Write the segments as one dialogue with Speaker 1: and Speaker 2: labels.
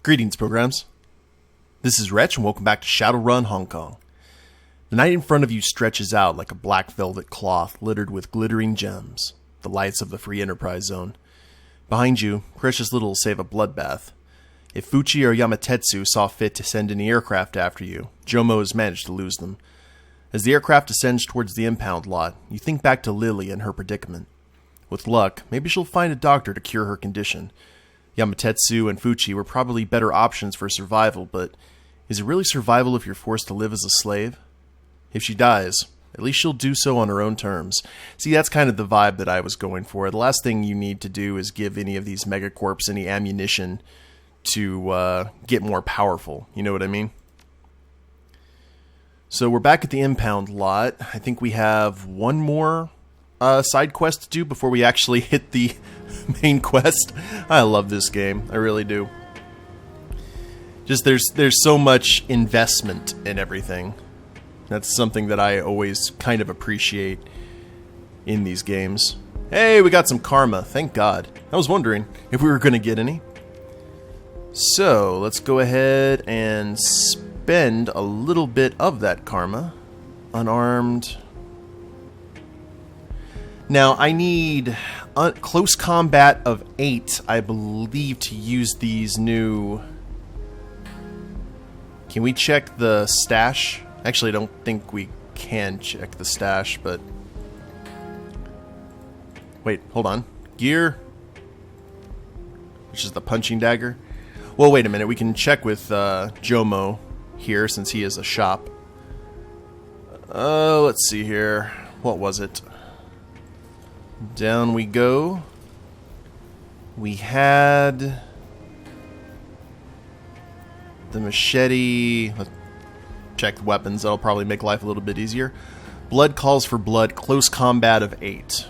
Speaker 1: Greetings, programs. This is Wretch, and welcome back to Shadowrun, Hong Kong. The night in front of you stretches out like a black velvet cloth littered with glittering gems, the lights of the Free Enterprise Zone. Behind you, precious little save a bloodbath. If Fuchi or Yamatetsu saw fit to send any aircraft after you, Jomo has managed to lose them. As the aircraft descends towards the impound lot, you think back to Lily and her predicament. With luck, maybe she'll find a doctor to cure her condition. Yamatetsu and Fuchi were probably better options for survival, but is it really survival if you're forced to live as a slave? If she dies, at least she'll do so on her own terms. See, that's kind of the vibe that I was going for. The last thing you need to do is give any of these megacorps any ammunition to get more powerful. You know what I mean? So we're back at the impound lot. I think we have one more side quest to do before we actually hit the main quest. I love this game. I really do. Just there's so much investment in everything. That's something that I always kind of appreciate in these games. Hey, we got some karma. Thank God. I was wondering if we were going to get any. So, let's go ahead and spend a little bit of that karma. Unarmed. Now, I need close combat of 8, I believe, to use these new... Can we check the stash? Actually, I don't think we can check the stash, but... Wait, hold on. Gear. Which is the punching dagger. Well, wait a minute. We can check with Jomo here, since he is a shop. Let's see here. What was it? Down we go. We had... the machete. Let's check the weapons. That'll probably make life a little bit easier. Blood calls for blood. Close combat of 8.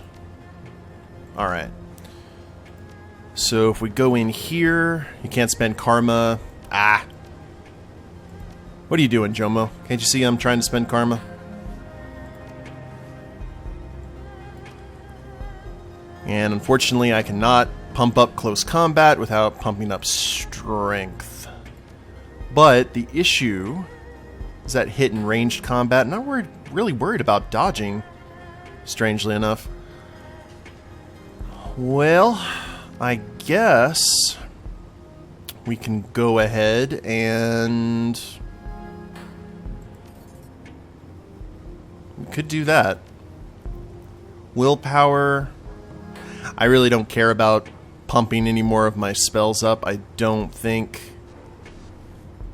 Speaker 1: Alright. So if we go in here, you can't spend karma. Ah. What are you doing, Jomo? Can't you see I'm trying to spend karma? And unfortunately, I cannot pump up close combat without pumping up strength. But the issue is that hit and ranged combat. I'm not really worried about dodging, strangely enough. Well, I guess we can go ahead and... we could do that. Willpower. I really don't care about pumping any more of my spells up. I don't think...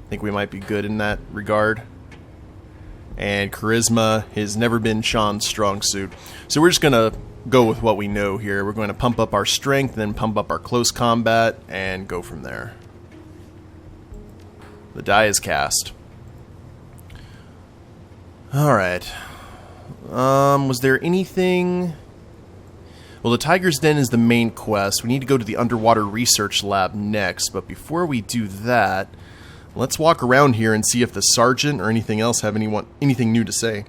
Speaker 1: I think we might be good in that regard. And charisma has never been Shan's strong suit. So we're just going to go with what we know here. We're going to pump up our strength, then pump up our close combat, and go from there. The die is cast. Alright. Was there anything... Well, the Tiger's Den is the main quest. We need to go to the underwater research lab next, but before we do that... let's walk around here and see if the sergeant or anything else have anything new to say.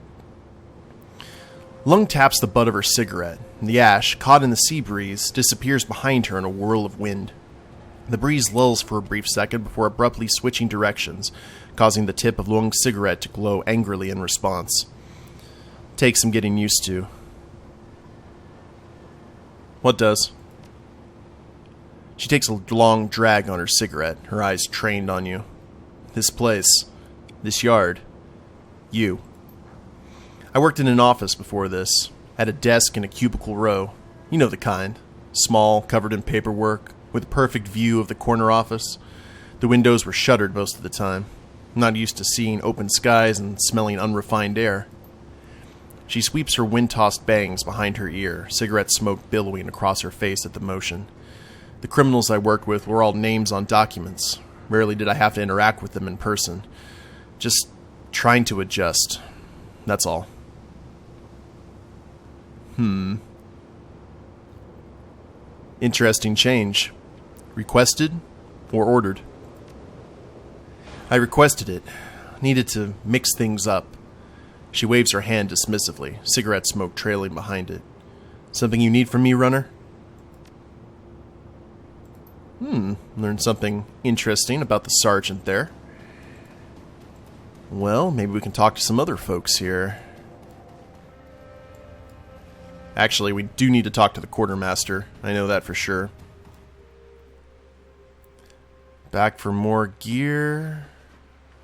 Speaker 1: Lung taps the butt of her cigarette, and the ash, caught in the sea breeze, disappears behind her in a whirl of wind. The breeze lulls for a brief second before abruptly switching directions, causing the tip of Lung's cigarette to glow angrily in response. Takes some getting used to. What does? She takes a long drag on her cigarette, her eyes trained on you. This place. This yard. You. I worked in an office before this. Had a desk in a cubicle row. You know the kind. Small, covered in paperwork, with a perfect view of the corner office. The windows were shuttered most of the time. I'm not used to seeing open skies and smelling unrefined air. She sweeps her wind-tossed bangs behind her ear, cigarette smoke billowing across her face at the motion. The criminals I worked with were all names on documents. Rarely did I have to interact with them in person. Just trying to adjust. That's all. Interesting change. Requested or ordered? I requested it. Needed to mix things up. She waves her hand dismissively, cigarette smoke trailing behind it. Something you need from me, runner? Learned something interesting about the sergeant there. Well, maybe we can talk to some other folks here. Actually, we do need to talk to the quartermaster. I know that for sure. Back for more gear.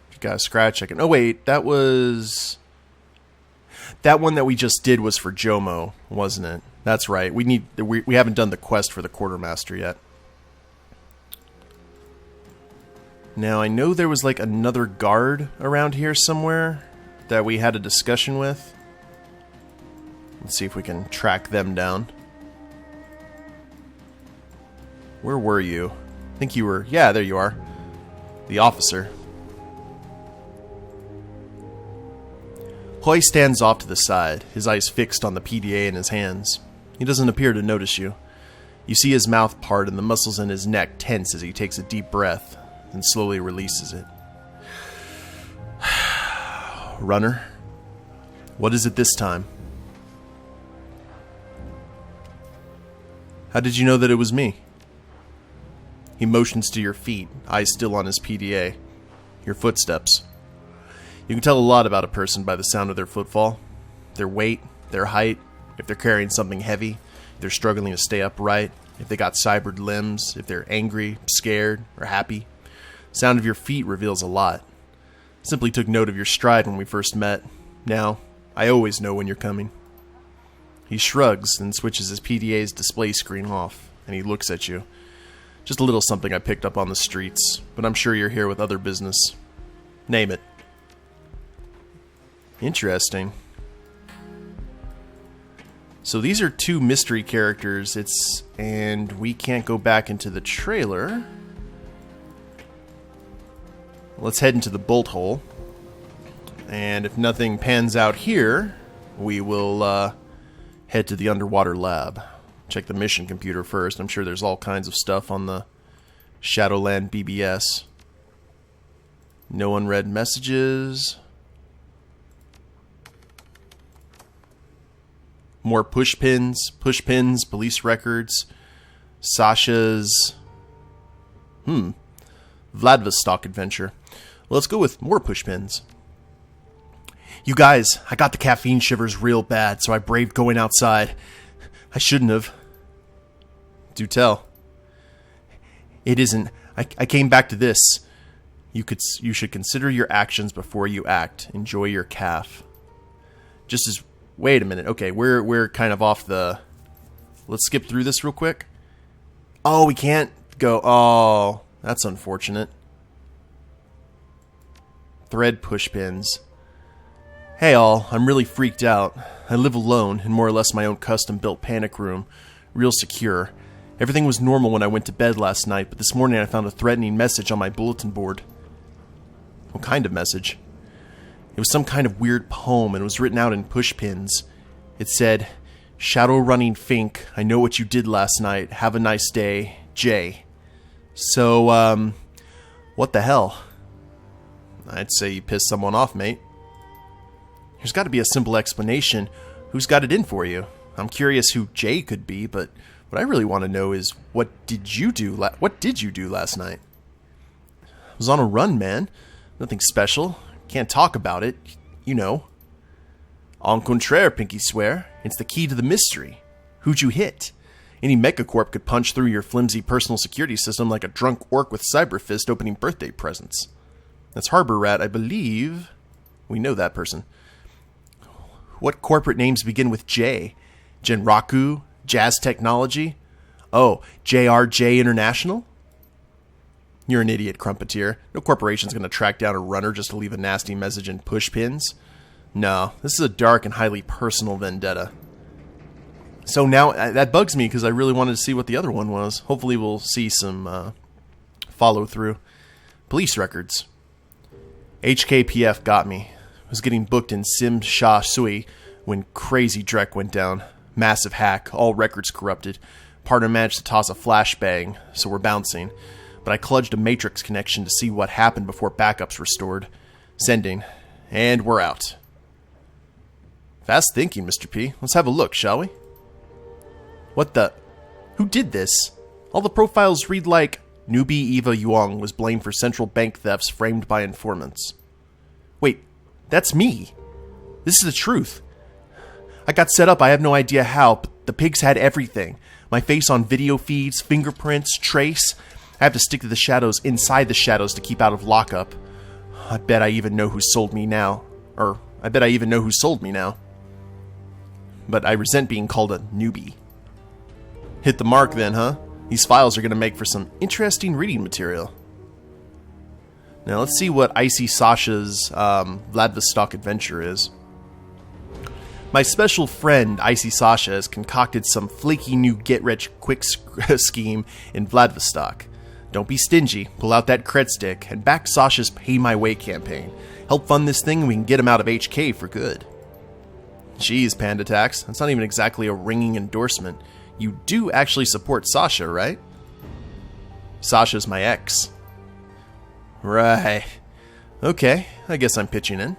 Speaker 1: If you got a scratch, I can... Oh, wait, that was... That one that we just did was for Jomo, wasn't it? That's right. We haven't done the quest for the quartermaster yet. Now, I know there was like another guard around here somewhere that we had a discussion with. Let's see if we can track them down. Where were you? I think you were... Yeah, there you are. The officer. Hoy stands off to the side, his eyes fixed on the PDA in his hands. He doesn't appear to notice you. You see his mouth part and the muscles in his neck tense as he takes a deep breath and slowly releases it. Runner, what is it this time? How did you know that it was me? He motions to your feet, eyes still on his PDA. Your footsteps. You can tell a lot about a person by the sound of their footfall. Their weight, their height, if they're carrying something heavy, if they're struggling to stay upright, if they got cybered limbs, if they're angry, scared, or happy. Sound of your feet reveals a lot. Simply took note of your stride when we first met. Now, I always know when you're coming. He shrugs and switches his PDA's display screen off, and he looks at you. Just a little something I picked up on the streets, but I'm sure you're here with other business. Name it. Interesting. So these are two mystery characters, and we can't go back into the trailer. Let's head into the bolt hole. And if nothing pans out here, we will head to the underwater lab. Check the mission computer first. I'm sure there's all kinds of stuff on the Shadowland BBS. No unread messages. More pushpins, police records, Sasha's Vladivostok adventure. Well, let's go with more pushpins. You guys, I got the caffeine shivers real bad, so I braved going outside. I shouldn't have. Do tell. It isn't. I came back to this. You should consider your actions before you act. Enjoy your calf. Just as... Wait a minute. Okay, we're kind of off the... Let's skip through this real quick. Oh, we can't go... Oh, that's unfortunate. Thread pushpins. Hey all, I'm really freaked out. I live alone in more or less my own custom-built panic room. Real secure. Everything was normal when I went to bed last night, but this morning I found a threatening message on my bulletin board. What kind of message? It was some kind of weird poem, and it was written out in pushpins. It said, Shadowrunning Fink, I know what you did last night. Have a nice day, Jay. So, what the hell? I'd say you pissed someone off, mate. There's got to be a simple explanation. Who's got it in for you? I'm curious who Jay could be, but what I really want to know is, what did you do last night? I was on a run, man. Nothing special. Can't talk about it, you know. En contraire, Pinky swear. It's the key to the mystery. Who'd you hit? Any megacorp could punch through your flimsy personal security system like a drunk orc with cyberfist opening birthday presents. That's Harbor Rat, I believe. We know that person. What corporate names begin with J? Genraku? Jazz Technology? Oh, JRJ International? You're an idiot, Crumpeteer. No corporation's going to track down a runner just to leave a nasty message in pushpins. No, this is a dark and highly personal vendetta. So now, that bugs me because I really wanted to see what the other one was. Hopefully we'll see some follow-through. Police records. HKPF got me. I was getting booked in Sim Sha Sui when crazy Drek went down. Massive hack, all records corrupted. Partner managed to toss a flashbang, so we're bouncing. But I clutched a matrix connection to see what happened before backups restored. Sending. And we're out. Fast thinking, Mr. P. Let's have a look, shall we? What the... Who did this? All the profiles read like... Newbie Eva Yuang was blamed for central bank thefts framed by informants. Wait, that's me. This is the truth. I got set up, I have no idea how, but the pigs had everything. My face on video feeds, fingerprints, trace. I have to stick to the shadows inside the shadows to keep out of lockup. I bet I even know who sold me now. But I resent being called a newbie. Hit the mark then, huh? These files are going to make for some interesting reading material. Now let's see what Icy Sasha's Vladivostok adventure is. My special friend, Icy Sasha, has concocted some flaky new get-rich-quick scheme in Vladivostok. Don't be stingy, pull out that cred stick, and back Sasha's Pay My Way campaign. Help fund this thing and we can get him out of HK for good. Jeez, Panda Tax, that's not even exactly a ringing endorsement. You do actually support Sasha, right? Sasha's my ex. Right. Okay, I guess I'm pitching in.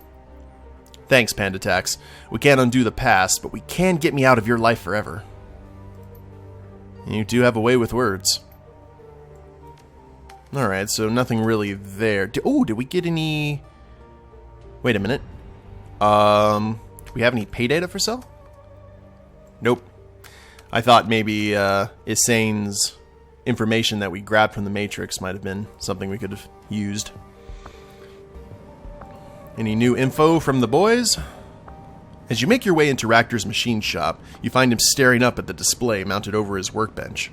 Speaker 1: Thanks, Panda Tax. We can't undo the past, but we can get me out of your life forever. You do have a way with words. Alright, so nothing really there. Did we get any... Wait a minute. Do we have any pay data for sale? Nope. I thought maybe Isane's information that we grabbed from the Matrix might have been something we could have used. Any new info from the boys? As you make your way into Ractor's machine shop, you find him staring up at the display mounted over his workbench.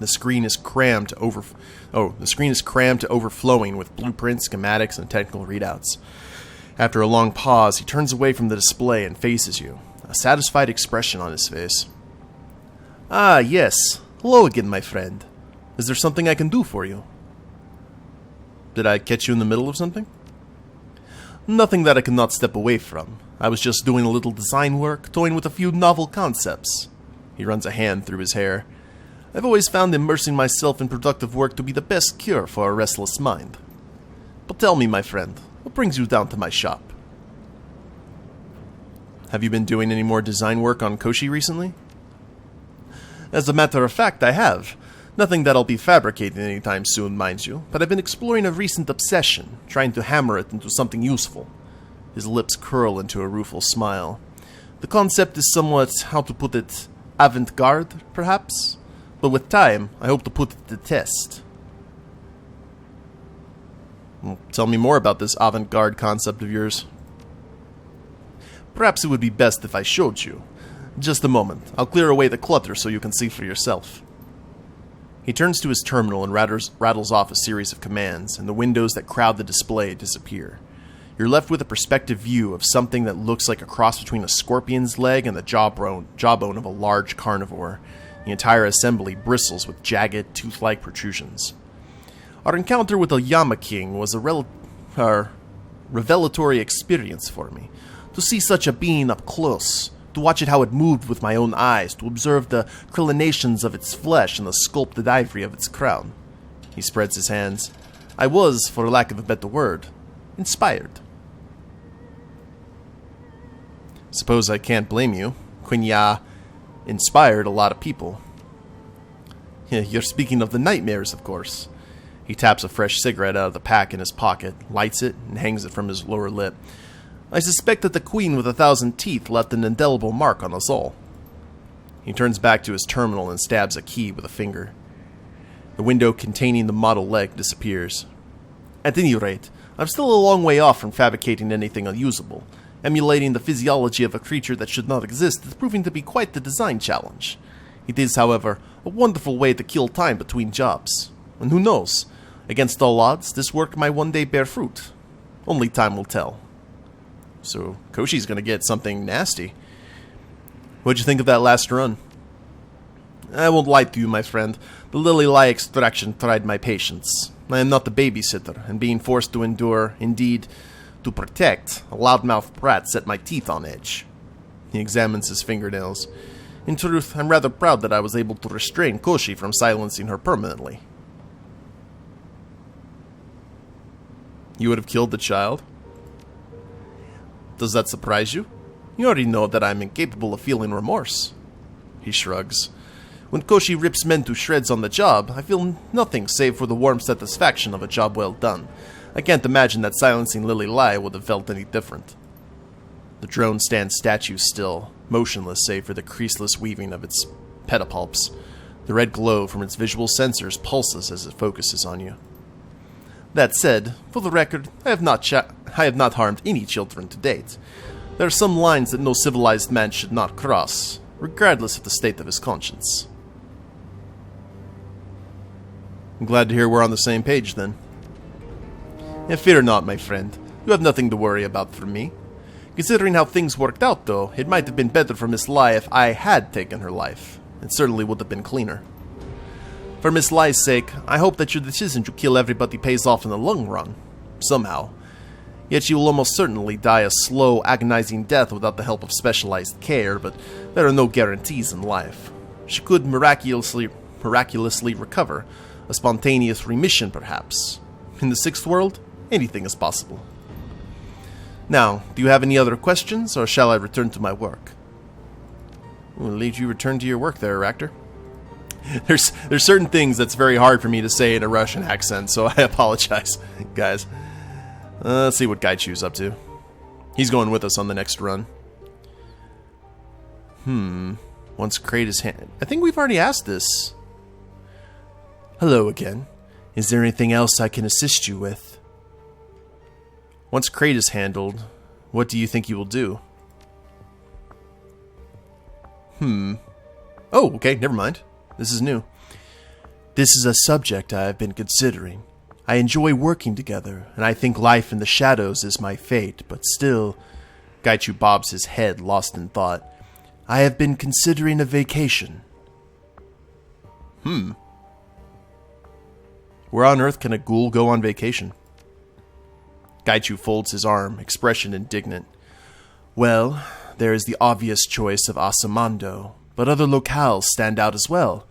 Speaker 1: The screen is crammed to overflowing with blueprints, schematics, and technical readouts. After a long pause, he turns away from the display and faces you, a satisfied expression on his face. Ah, yes. Hello again, my friend. Is there something I can do for you? Did I catch you in the middle of something? Nothing that I cannot step away from. I was just doing a little design work, toying with a few novel concepts. He runs a hand through his hair. I've always found immersing myself in productive work to be the best cure for a restless mind. But tell me, my friend, what brings you down to my shop? Have you been doing any more design work on Koshi recently? As a matter of fact, I have. Nothing that I'll be fabricating anytime soon, mind you, but I've been exploring a recent obsession, trying to hammer it into something useful. His lips curl into a rueful smile. The concept is somewhat, how to put it, avant-garde, perhaps? But with time, I hope to put it to the test. Well, tell me more about this avant-garde concept of yours. Perhaps it would be best if I showed you. Just a moment. I'll clear away the clutter so you can see for yourself. He turns to his terminal and rattles off a series of commands, and the windows that crowd the display disappear. You're left with a perspective view of something that looks like a cross between a scorpion's leg and the jawbone of a large carnivore. The entire assembly bristles with jagged, tooth-like protrusions. Our encounter with the Yama King was a revelatory experience for me. To see such a being up close, to watch it how it moved with my own eyes, to observe the crinonations of its flesh and the sculpted ivory of its crown. He spreads his hands. I was, for lack of a better word, inspired. Suppose I can't blame you. Quinya inspired a lot of people. You're speaking of the nightmares, of course. He taps a fresh cigarette out of the pack in his pocket, lights it, and hangs it from his lower lip. I suspect that the Queen with 1,000 teeth left an indelible mark on us all. He turns back to his terminal and stabs a key with a finger. The window containing the model leg disappears. At any rate, I'm still a long way off from fabricating anything unusable. Emulating the physiology of a creature that should not exist is proving to be quite the design challenge. It is, however, a wonderful way to kill time between jobs. And who knows? Against all odds, this work might one day bear fruit. Only time will tell. So, Koshi's gonna get something nasty. What'd you think of that last run? I won't lie to you, my friend. The Lily extraction tried my patience. I am not the babysitter, and being forced to endure, indeed, to protect, a loudmouth brat set my teeth on edge. He examines his fingernails. In truth, I'm rather proud that I was able to restrain Koshi from silencing her permanently. You would have killed the child? Does that surprise you? You already know that I'm incapable of feeling remorse. He shrugs. When Koshi rips men to shreds on the job, I feel nothing save for the warm satisfaction of a job well done. I can't imagine that silencing Lily Lai would have felt any different. The drone stands statue still, motionless save for the creaseless weaving of its pedipalps. The red glow from its visual sensors pulses as it focuses on you. That said, for the record, I have not harmed any children to date. There are some lines that no civilized man should not cross, regardless of the state of his conscience. I'm glad to hear we're on the same page, then. And fear not, my friend. You have nothing to worry about from me. Considering how things worked out, though, it might have been better for Miss Lai if I had taken her life. It certainly would have been cleaner. For Miss Lai's sake, I hope that your decision to kill everybody pays off in the long run. Somehow. Yet she will almost certainly die a slow, agonizing death without the help of specialized care, but there are no guarantees in life. She could miraculously recover. A spontaneous remission, perhaps. In the sixth world, anything is possible. Now, do you have any other questions, or shall I return to my work? We'll let you return to your work there, Raptor. There's certain things that's very hard for me to say in a Russian accent, so I apologize, guys. Let's see what Gaichu's up to. He's going with us on the next run. Once Kratos hand... I think we've already asked this. Hello again. Is there anything else I can assist you with? Once Kratos handled, what do you think you will do? Oh, okay, never mind. This is new. This is a subject I have been considering. I enjoy working together, and I think life in the shadows is my fate, but still... Gaichu bobs his head, lost in thought. I have been considering a vacation. Where on earth can a ghoul go on vacation? Gaichu folds his arm, expression indignant. Well, there is the obvious choice of Asamando, but other locales stand out as well.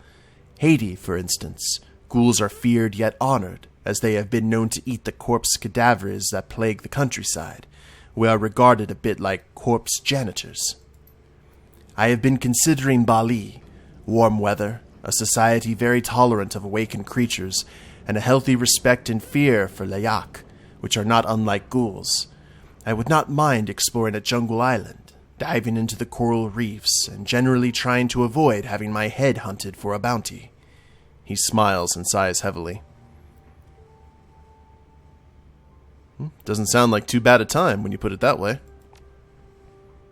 Speaker 1: Haiti, for instance. Ghouls are feared yet honored, as they have been known to eat the corpse cadavers that plague the countryside. We are regarded a bit like corpse janitors. I have been considering Bali. Warm weather, a society very tolerant of awakened creatures, and a healthy respect and fear for Layak, which are not unlike ghouls. I would not mind exploring a jungle island, diving into the coral reefs, and generally trying to avoid having my head hunted for a bounty. He smiles and sighs heavily. Doesn't sound like too bad a time when you put it that way.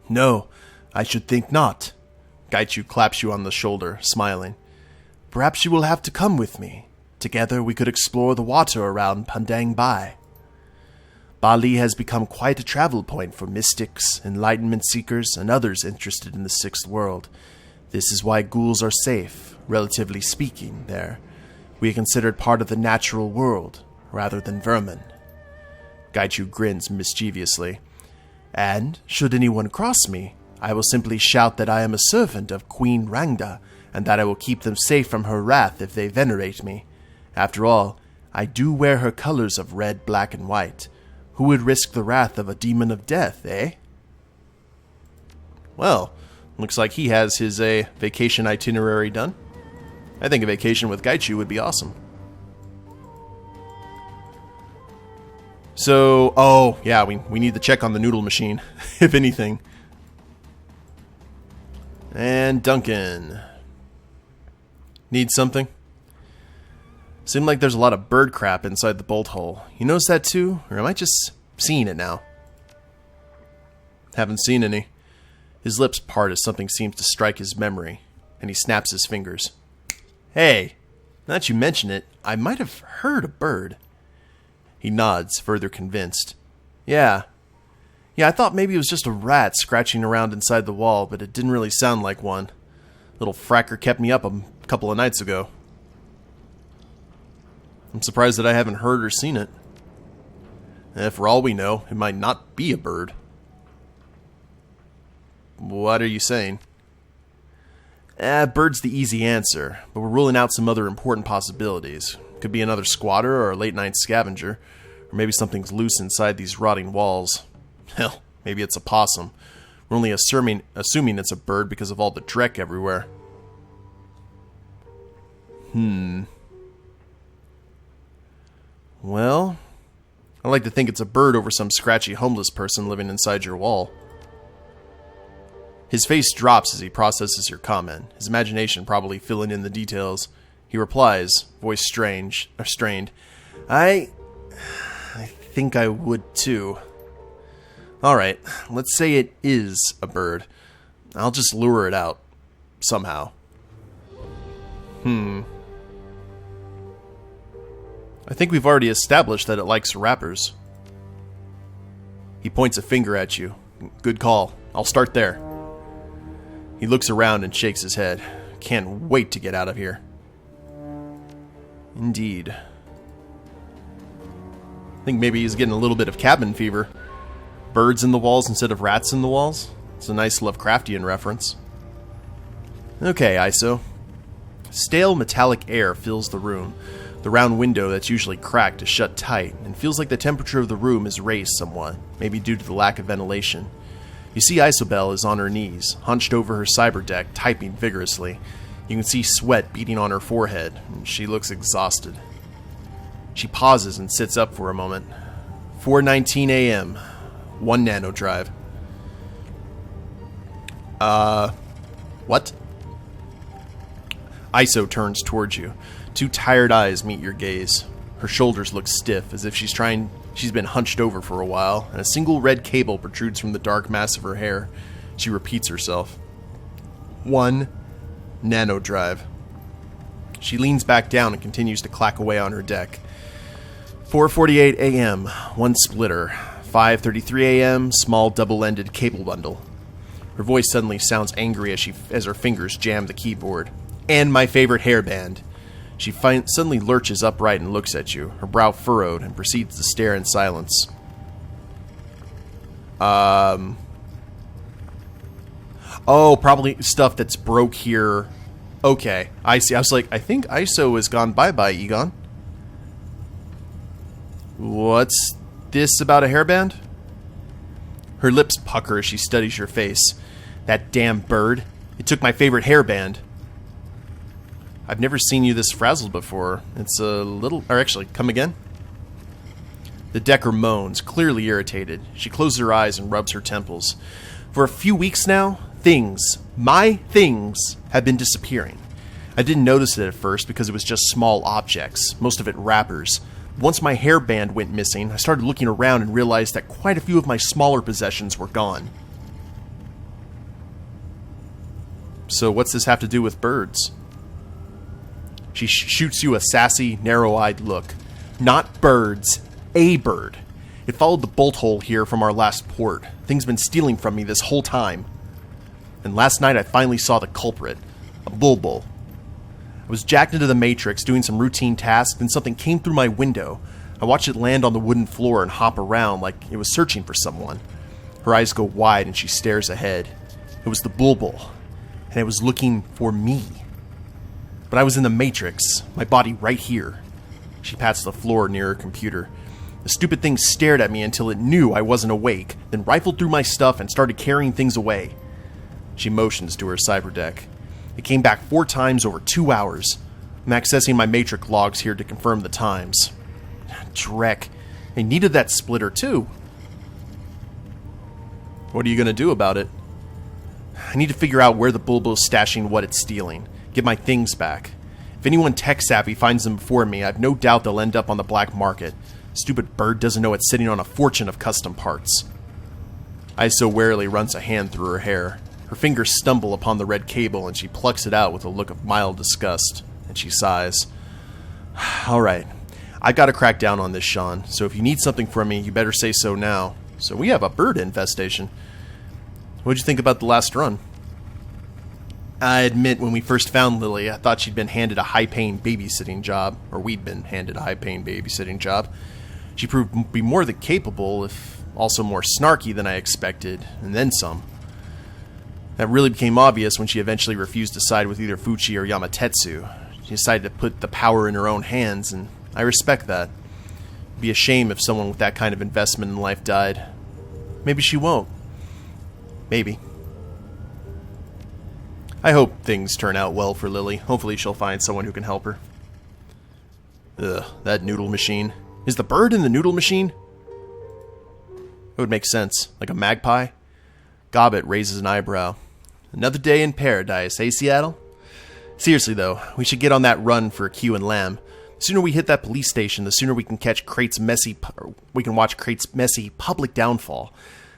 Speaker 1: No, I should think not. Gaichu claps you on the shoulder, smiling. Perhaps you will have to come with me. Together we could explore the water around Pandang Bai. Bali has become quite a travel point for mystics, enlightenment seekers, and others interested in the sixth world. This is why ghouls are safe, relatively speaking, there. We are considered part of the natural world, rather than vermin. Gaichu grins mischievously. And, should anyone cross me, I will simply shout that I am a servant of Queen Rangda, and that I will keep them safe from her wrath if they venerate me. After all, I do wear her colors of red, black, and white. Who would risk the wrath of a demon of death, eh? Well, looks like he has his vacation itinerary done. I think a vacation with Gaichu would be awesome. So, oh, yeah, we need to check on the noodle machine, if anything. And Duncan. Need something? Seemed like there's a lot of bird crap inside the bolt hole. You notice that too? Or am I just seeing it now? Haven't seen any. His lips part as something seems to strike his memory, and he snaps his fingers. Hey, now that you mention it, I might have heard a bird. He nods, further convinced. Yeah, I thought maybe it was just a rat scratching around inside the wall, but it didn't really sound like one. Little fracker kept me up a couple of nights ago. I'm surprised that I haven't heard or seen it. For all we know, it might not be a bird. What are you saying? Bird's the easy answer, but we're ruling out some other important possibilities. Could be another squatter or a late-night scavenger, or maybe something's loose inside these rotting walls. Hell, maybe it's a possum. We're only assuming it's a bird because of all the dreck everywhere. Well, I like to think it's a bird over some scratchy homeless person living inside your wall. His face drops as he processes your comment, his imagination probably filling in the details. He replies, voice strained. I think I would too. Alright, let's say it is a bird. I'll just lure it out. Somehow. I think we've already established that it likes rappers. He points a finger at you. Good call. I'll start there. He looks around and shakes his head. Can't wait to get out of here. Indeed. I think maybe he's getting a little bit of cabin fever. Birds in the walls instead of rats in the walls. It's a nice Lovecraftian reference. Okay, ISO. Stale metallic air fills the room. The round window that's usually cracked is shut tight, and feels like the temperature of the room is raised somewhat, maybe due to the lack of ventilation. You see Isobel is on her knees, hunched over her cyber deck, typing vigorously. You can see sweat beading on her forehead, and she looks exhausted. She pauses and sits up for a moment. 4:19 a.m. 1 nano drive. What? Iso turns towards you. Two tired eyes meet your gaze. Her shoulders look stiff, as if she's been hunched over for a while, and a single red cable protrudes from the dark mass of her hair. She repeats herself. 1 nano drive. She leans back down and continues to clack away on her deck. 4:48 a.m. 1 splitter. 5:33 a.m. Small double-ended cable bundle. Her voice suddenly sounds angry as her fingers jam the keyboard. And my favorite hairband. She suddenly lurches upright and looks at you, her brow furrowed, and proceeds to stare in silence. Oh, probably stuff that's broke here. Okay, I see. I was like, I think ISO has gone bye-bye, Egon. What's this about a hairband? Her lips pucker as she studies your face. That damn bird. It took my favorite hairband. I've never seen you this frazzled before. It's a little... Or actually, come again? The Decker moans, clearly irritated. She closes her eyes and rubs her temples. For a few weeks now, my things, have been disappearing. I didn't notice it at first because it was just small objects, most of it wrappers. Once my hairband went missing, I started looking around and realized that quite a few of my smaller possessions were gone. So what's this have to do with birds? She shoots you a sassy, narrow-eyed look. Not birds, a bird. It followed the bolt hole here from our last port. Thing's been stealing from me this whole time. And last night I finally saw the culprit. A bulbul. I was jacked into the Matrix doing some routine tasks, and something came through my window. I watched it land on the wooden floor and hop around like it was searching for someone. Her eyes go wide and she stares ahead. It was the bulbul, and it was looking for me. But I was in the Matrix, my body right here. She pats the floor near her computer. The stupid thing stared at me until it knew I wasn't awake, then rifled through my stuff and started carrying things away. She motions to her cyberdeck. It came back 4 times over 2 hours. I'm accessing my Matrix logs here to confirm the times. Dreck. I needed that splitter too. What are you going to do about it? I need to figure out where the bulbul's stashing what it's stealing. Get my things back. If anyone tech-savvy finds them before me, I've no doubt they'll end up on the black market. Stupid bird doesn't know it's sitting on a fortune of custom parts. Iso warily runs a hand through her hair. Her fingers stumble upon the red cable and she plucks it out with a look of mild disgust, and she sighs. Alright, I've got to crack down on this, Shan, so if you need something from me, you better say so now. So we have a bird infestation. What'd you think about the last run? I admit, when we first found Lily, I thought she'd been handed a high-paying babysitting job, or we'd been handed a high-paying babysitting job. She proved to be more than capable, if also more snarky than I expected, and then some. That really became obvious when she eventually refused to side with either Fuchi or Yamatetsu. She decided to put the power in her own hands, and I respect that. It'd be a shame if someone with that kind of investment in life died. Maybe she won't. Maybe. I hope things turn out well for Lily. Hopefully she'll find someone who can help her. Ugh, that noodle machine. Is the bird in the noodle machine? It would make sense, like a magpie. Gobbet raises an eyebrow. Another day in paradise, eh, Seattle? Seriously, though, we should get on that run for Q and Lamb. The sooner we hit that police station, the sooner we can watch Crate's messy public downfall.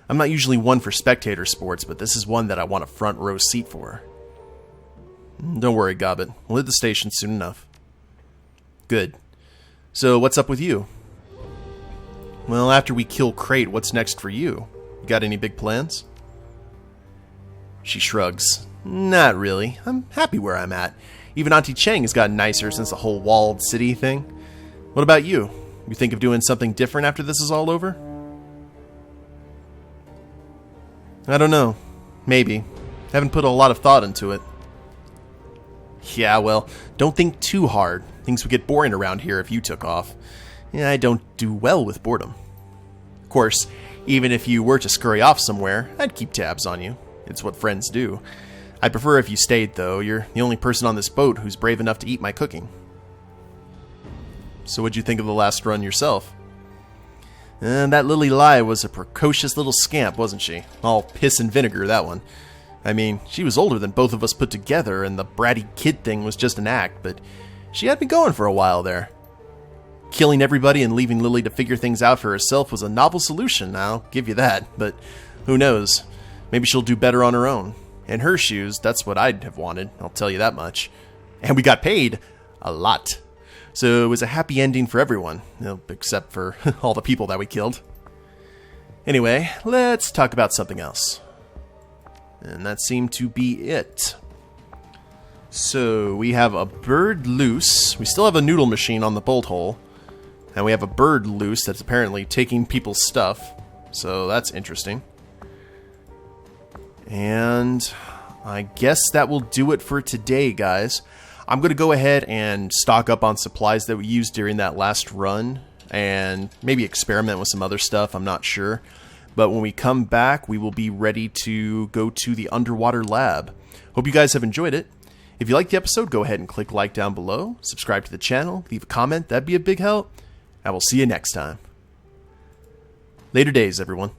Speaker 1: I'm not usually one for spectator sports, but this is one that I want a front row seat for. Don't worry, Gobbet. We'll hit the station soon enough. Good. So, what's up with you? Well, after we kill Crate, what's next for you? You got any big plans? She shrugs. Not really. I'm happy where I'm at. Even Auntie Chang has gotten nicer since the whole walled city thing. What about you? You think of doing something different after this is all over? I don't know. Maybe. Haven't put a lot of thought into it. Yeah, well, don't think too hard. Things would get boring around here if you took off. Yeah, I don't do well with boredom. Of course, even if you were to scurry off somewhere, I'd keep tabs on you. It's what friends do. I'd prefer if you stayed, though. You're the only person on this boat who's brave enough to eat my cooking. So what'd you think of the last run yourself? That Lily Lai was a precocious little scamp, wasn't she? All piss and vinegar, that one. I mean, she was older than both of us put together, and the bratty kid thing was just an act, but she had me going for a while there. Killing everybody and leaving Lily to figure things out for herself was a novel solution, I'll give you that, but who knows? Maybe she'll do better on her own. In her shoes, that's what I'd have wanted, I'll tell you that much. And we got paid a lot. So it was a happy ending for everyone, except for all the people that we killed. Anyway, let's talk about something else. And that seemed to be it. So we have a bird loose. We still have a noodle machine on the bolt hole. And we have a bird loose that's apparently taking people's stuff. So that's interesting. And I guess that will do it for today, guys. I'm going to go ahead and stock up on supplies that we used during that last run. And maybe experiment with some other stuff, I'm not sure. But when we come back, we will be ready to go to the underwater lab. Hope you guys have enjoyed it. If you liked the episode, go ahead and click like down below. Subscribe to the channel. Leave a comment. That'd be a big help. And we'll see you next time. Later days, everyone.